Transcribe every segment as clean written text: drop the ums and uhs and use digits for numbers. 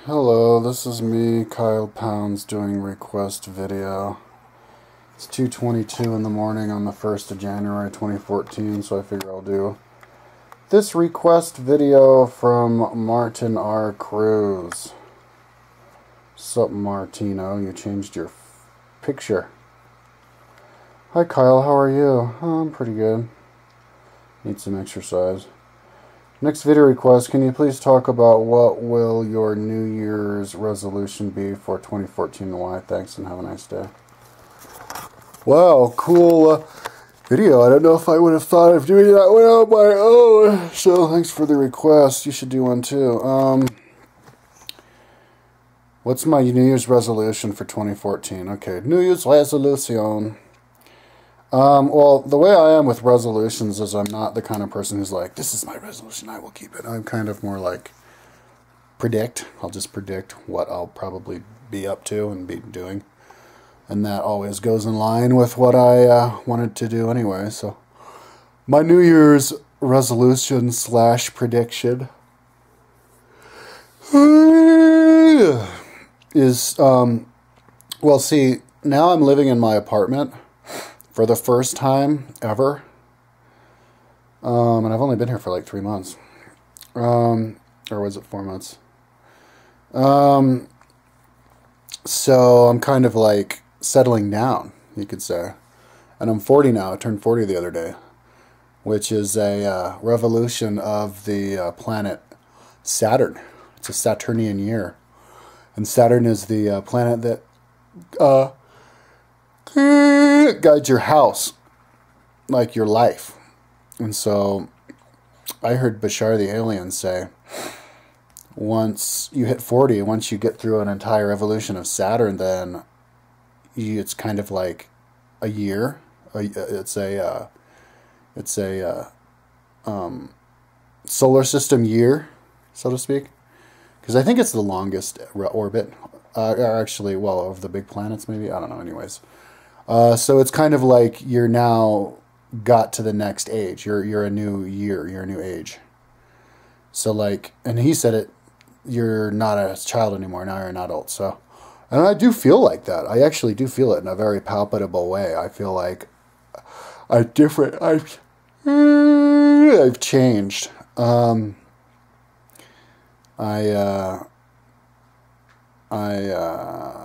Hello, this is me, Kyle Pounds, doing request video. It's 2:22 in the morning on the 1st of January 2014, so I figure I'll do this request video from Martin R. Cruz. Sup, Martino, you changed your picture. Hi, Kyle, how are you? Oh, I'm pretty good. Need some exercise. Next video request, can you please talk about what will your New Year's resolution be for 2014 and why? Thanks and have a nice day. Wow, cool video. I don't know if I would have thought of doing that one on my own. So thanks for the request. You should do one too. What's my New Year's resolution for 2014? Okay, New Year's resolution. Well, the way I am with resolutions is I'm not the kind of person who's like, this is my resolution, I will keep it. I'm kind of more like, predict. I'll just predict what I'll probably be up to and be doing. And that always goes in line with what I wanted to do anyway. So, my New Year's resolution / prediction is, well, see, now I'm living in my apartment for the first time ever. And I've only been here for like 3 months. Or was it 4 months? So I'm kind of like settling down, you could say. And I'm 40 now. I turned 40 the other day, which is a revolution of the planet Saturn. It's a Saturnian year. And Saturn is the planet that guides your house, like your life. And so I heard Bashar the alien say, once you hit 40, once you get through an entire evolution of Saturn, then it's kind of like a year. It's a solar system year, so to speak. Because I think it's the longest orbit, or actually, well, of the big planets, maybe. I don't know. Anyways. So it's kind of like you're now got to the next age. You're a new year. You're a new age. So like, and he said it, you're not a child anymore. Now you're an adult. So, and I do feel like that. I actually do feel it in a very palpable way. I feel like I've changed.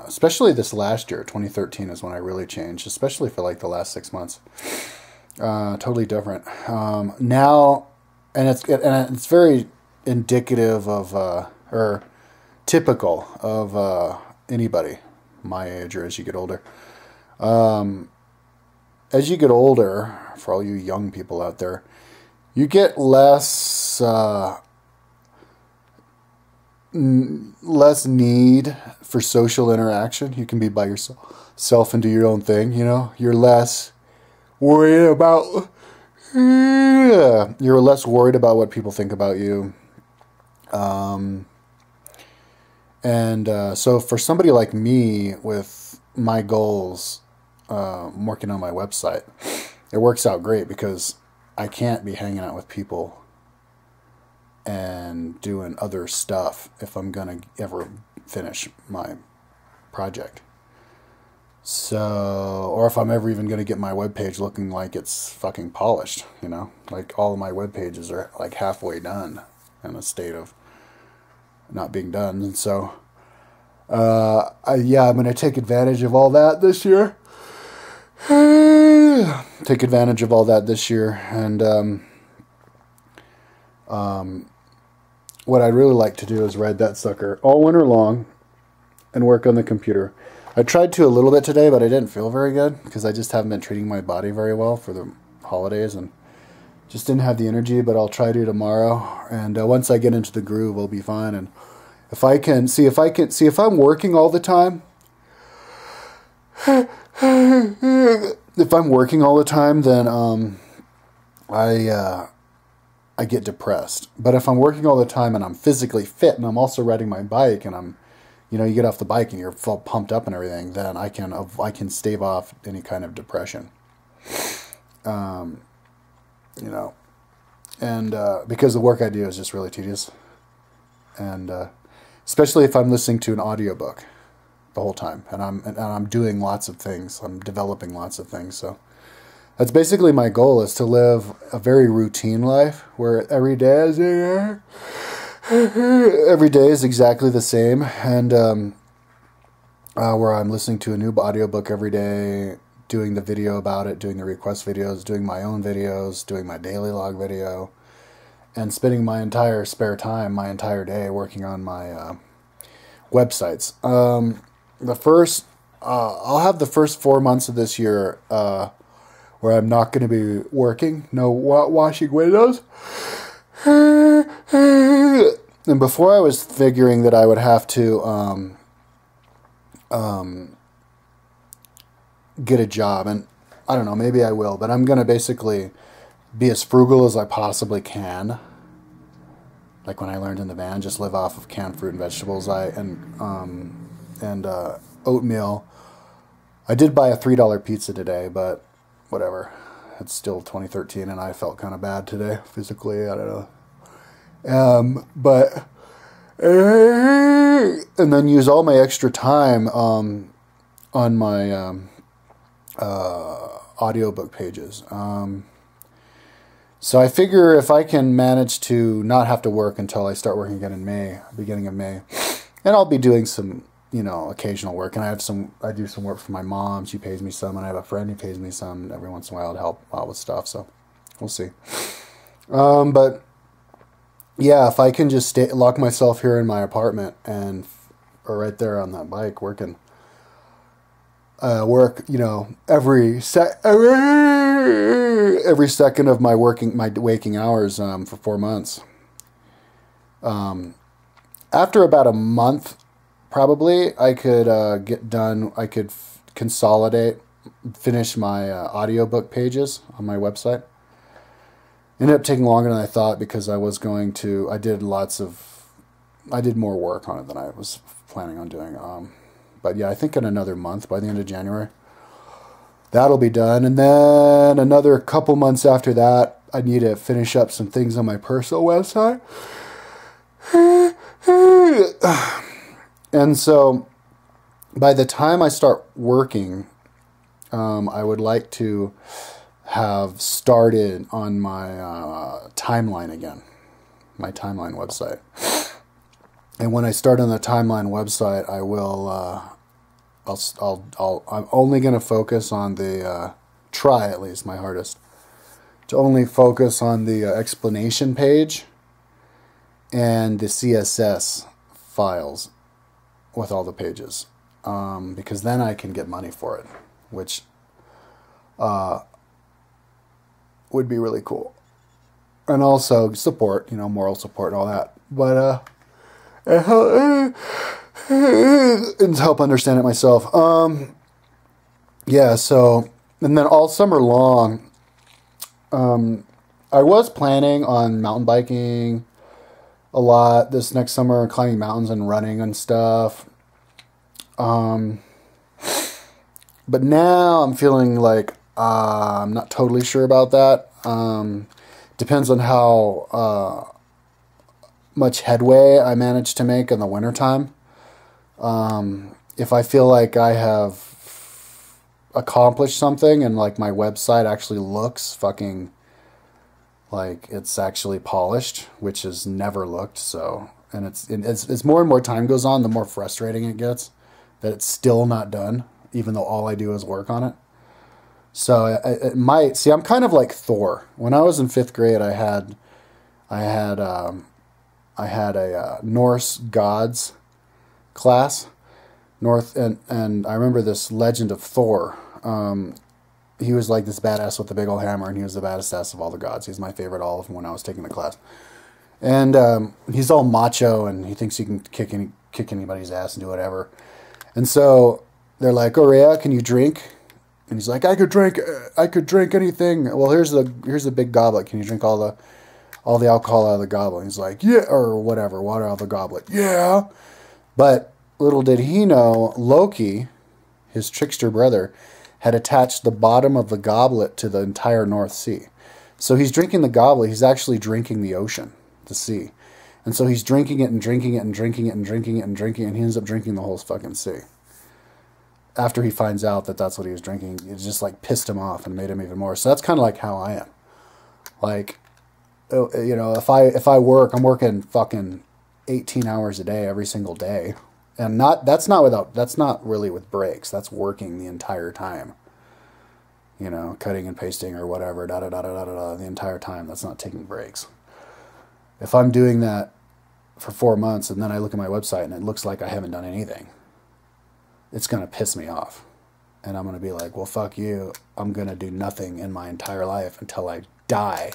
Especially this last year, 2013 is when I really changed, especially for like the last 6 months. Totally different. Now, and it's very indicative of, or typical of, anybody my age or as you get older. As you get older, for all you young people out there, you get less need for social interaction. You can be by yourself and do your own thing, you know. You're less worried about what people think about you. So for somebody like me with my goals, I'm working on my website, it works out great because I can't be hanging out with people and doing other stuff if I'm going to ever finish my project. So, or if I'm ever even going to get my webpage looking like it's fucking polished, you know? Like all of my web pages are like halfway done in a state of not being done. And so, I'm going to take advantage of all that this year. And, what I'd really like to do is ride that sucker all winter long and work on the computer. I tried to a little bit today, but I didn't feel very good because I just haven't been treating my body very well for the holidays and just didn't have the energy, but I'll try to tomorrow. And once I get into the groove, I'll be fine. And if I'm working all the time, then I get depressed. But if I'm working all the time and I'm physically fit and I'm also riding my bike and I'm, you know, you get off the bike and you're full pumped up and everything, then I can stave off any kind of depression. You know, and because the work I do is just really tedious. And especially if I'm listening to an audiobook the whole time, and I'm doing lots of things. I'm developing lots of things. So that's basically my goal, is to live a very routine life where every day is exactly the same, and where I'm listening to a new audiobook every day, doing the video about it, doing the request videos, doing my own videos, doing my daily log video, and spending my entire spare time, my entire day working on my websites. I'll have the first 4 months of this year where I'm not going to be working, no washing windows. And before, I was figuring that I would have to get a job, and I don't know, maybe I will, but I'm going to basically be as frugal as I possibly can. Like when I learned in the van, just live off of canned fruit and vegetables and oatmeal. I did buy a $3 pizza today, but whatever. It's still 2013, and I felt kind of bad today physically. I don't know. And then use all my extra time on my audiobook pages. So I figure if I can manage to not have to work until I start working again in May, beginning of May, and I'll be doing some, occasional work. And I do some work for my mom. She pays me some, and I have a friend who pays me some every once in a while to help out with stuff. So we'll see. But yeah, if I can just lock myself here in my apartment or right there on that bike working, work, every second of my waking hours for 4 months. After about a month, probably, I could get done. I could finish my audiobook pages on my website. Ended up taking longer than I thought because I did more work on it than I was planning on doing. But yeah, I think in another month, by the end of January, that'll be done. And then another couple months after that, I need to finish up some things on my personal website. And so by the time I start working, I would like to have started on my timeline again, my timeline website. And when I start on the timeline website, I will, I'm only going to focus on try at least my hardest, to only focus on the explanation page and the CSS files with all the pages. Because then I can get money for it, which would be really cool. And also support, moral support and all that. But, and help understand it myself. Yeah, so, and then all summer long, I was planning on mountain biking a lot this next summer, climbing mountains and running and stuff. But now I'm feeling like I'm not totally sure about that. Depends on how much headway I manage to make in the wintertime. If I feel like I have accomplished something and like my website actually looks fucking like it's actually polished, which has never looked. So, and it's more and more time goes on, the more frustrating it gets that it's still not done, even though all I do is work on it. So it might, see, I'm kind of like Thor. When I was in 5th grade, I had a Norse gods class, and I remember this legend of Thor. He was like this badass with the big old hammer, and he was the baddest of all the gods. He's my favorite all of them when I was taking the class. And he's all macho, and he thinks he can kick anybody's ass and do whatever. And so they're like, "Oh, Rhea, can you drink?" And he's like, I could drink anything. Well, here's the big goblet. Can you drink all the alcohol out of the goblet? And he's like, yeah, or whatever, water out of the goblet. Yeah. But little did he know, Loki, his trickster brother, had attached the bottom of the goblet to the entire North Sea. So he's drinking the goblet. He's actually drinking the ocean, the sea. And so he's drinking it and drinking it and drinking it and drinking it and drinking it, and he ends up drinking the whole fucking sea. After he finds out that that's what he was drinking, it just like pissed him off and made him even more. So that's kind of like how I am. Like, you know, if I work, I'm working fucking 18 hours a day every single day. And that's not really with breaks. That's working the entire time. You know, cutting and pasting or whatever, the entire time. That's not taking breaks. If I'm doing that for 4 months and then I look at my website and it looks like I haven't done anything, it's going to piss me off. And I'm going to be like, well, fuck you. I'm going to do nothing in my entire life until I die.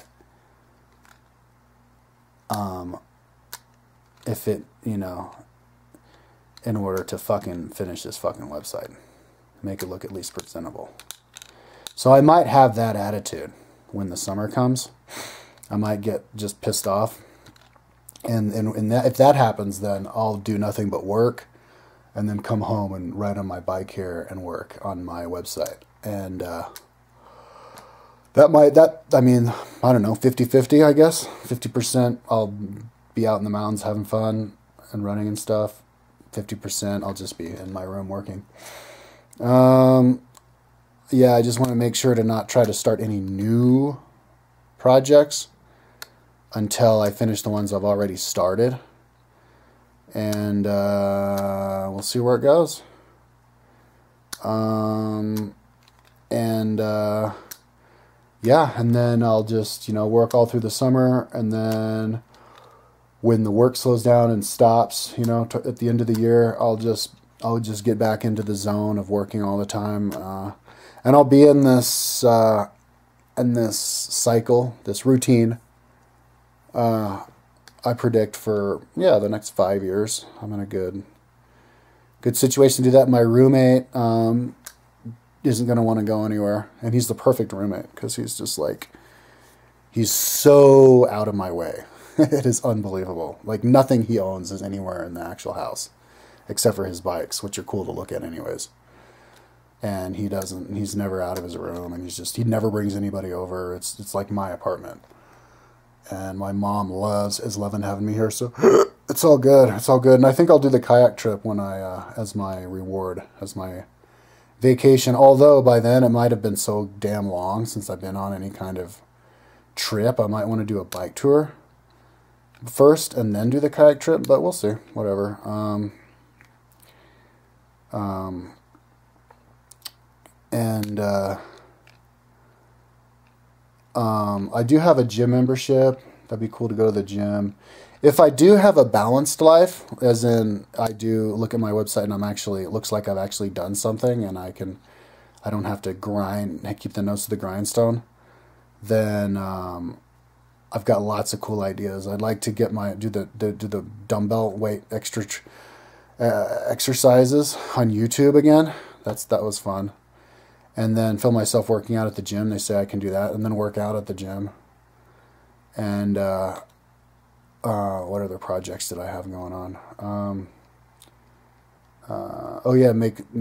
If it, you know, in order to fucking finish this fucking website. Make it look at least presentable. So I might have that attitude when the summer comes. I might get just pissed off. And that, if that happens, then I'll do nothing but work and then come home and ride on my bike here and work on my website. And I mean, I don't know, 50-50, I guess. 50% I'll be out in the mountains having fun and running and stuff. 50% I'll just be in my room working. Yeah, I just want to make sure to not try to start any new projects until I finish the ones I've already started. And we'll see where it goes. Yeah, and then I'll just, you know, work all through the summer, and then when the work slows down and stops, you know, at the end of the year, I'll just get back into the zone of working all the time, and I'll be in this cycle, this routine. I predict for the next 5 years. I'm in a good situation to do that. My roommate isn't going to want to go anywhere, and he's the perfect roommate because he's just like, he's so out of my way. It is unbelievable. Like, nothing he owns is anywhere in the actual house except for his bikes, which are cool to look at anyways. And he's never out of his room, and he never brings anybody over. It's like my apartment. And my mom is loving having me here, so it's all good. It's all good. And I think I'll do the kayak trip when as my reward, as my vacation. Although by then it might have been so damn long since I've been on any kind of trip. I might want to do a bike tour first and then do the kayak trip, but we'll see. Whatever. I do have a gym membership. That'd be cool to go to the gym. If I do have a balanced life, as in I do look at my website and it looks like I've actually done something, and I don't have to keep the nose to the grindstone, then I've got lots of cool ideas. I'd like to do the dumbbell weight exercises on YouTube again. That was fun. And then film myself working out at the gym. They say I can do that, and then work out at the gym. And what other projects did I have going on?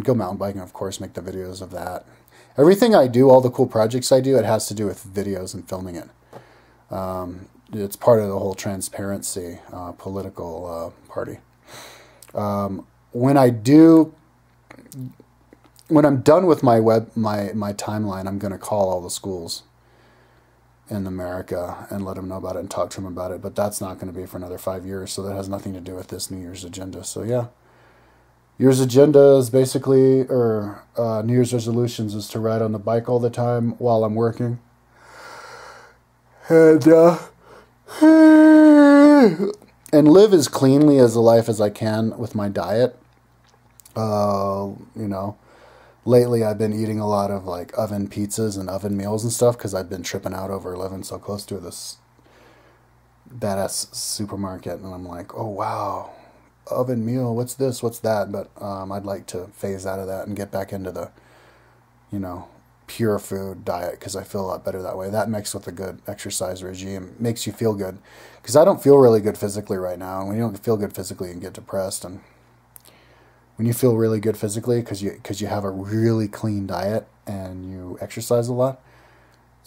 Go mountain biking, of course. Make the videos of that. Everything I do, all the cool projects I do, it has to do with videos and filming it. It's part of the whole transparency political party. When I'm done with my timeline, I'm going to call all the schools in America and let them know about it and talk to them about it. But that's not going to be for another 5 years, so that has nothing to do with this New Year's agenda. So yeah, Year's agenda is basically, New Year's resolutions is to ride on the bike all the time while I'm working, and live as cleanly as a life as I can with my diet. Lately I've been eating a lot of like oven pizzas and oven meals and stuff because I've been tripping out over living so close to this badass supermarket, and I'm like, oh wow, oven meal, what's this, what's that? But I'd like to phase out of that and get back into the, pure food diet, because I feel a lot better that way. That mixed with a good exercise regime makes you feel good, because I don't feel really good physically right now. And when you don't feel good physically, you can get depressed. And when you feel really good physically because you have a really clean diet and you exercise a lot,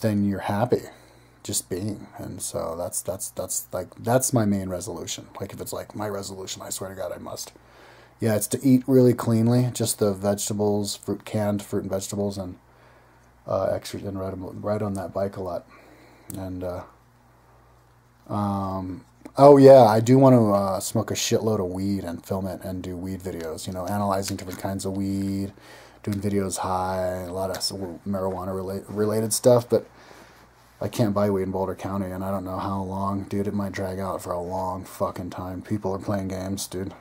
then you're happy. just being. And so that's my main resolution. Like if it's like my resolution, I swear to God, I must. Yeah, it's to eat really cleanly, just the vegetables, canned fruit and vegetables, and exercise and ride on that bike a lot. And oh yeah, I do want to smoke a shitload of weed and film it and do weed videos. You know, analyzing different kinds of weed, doing videos high, a lot of marijuana related stuff. But I can't buy weed in Boulder County, and I don't know how long, dude. It might drag out for a long fucking time. People are playing games, dude.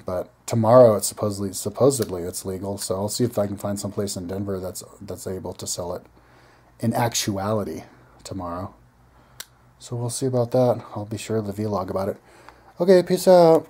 But tomorrow it's supposedly it's legal, so I'll see if I can find some place in Denver that's able to sell it in actuality tomorrow. So we'll see about that. I'll be sure to vlog about it. Okay, peace out.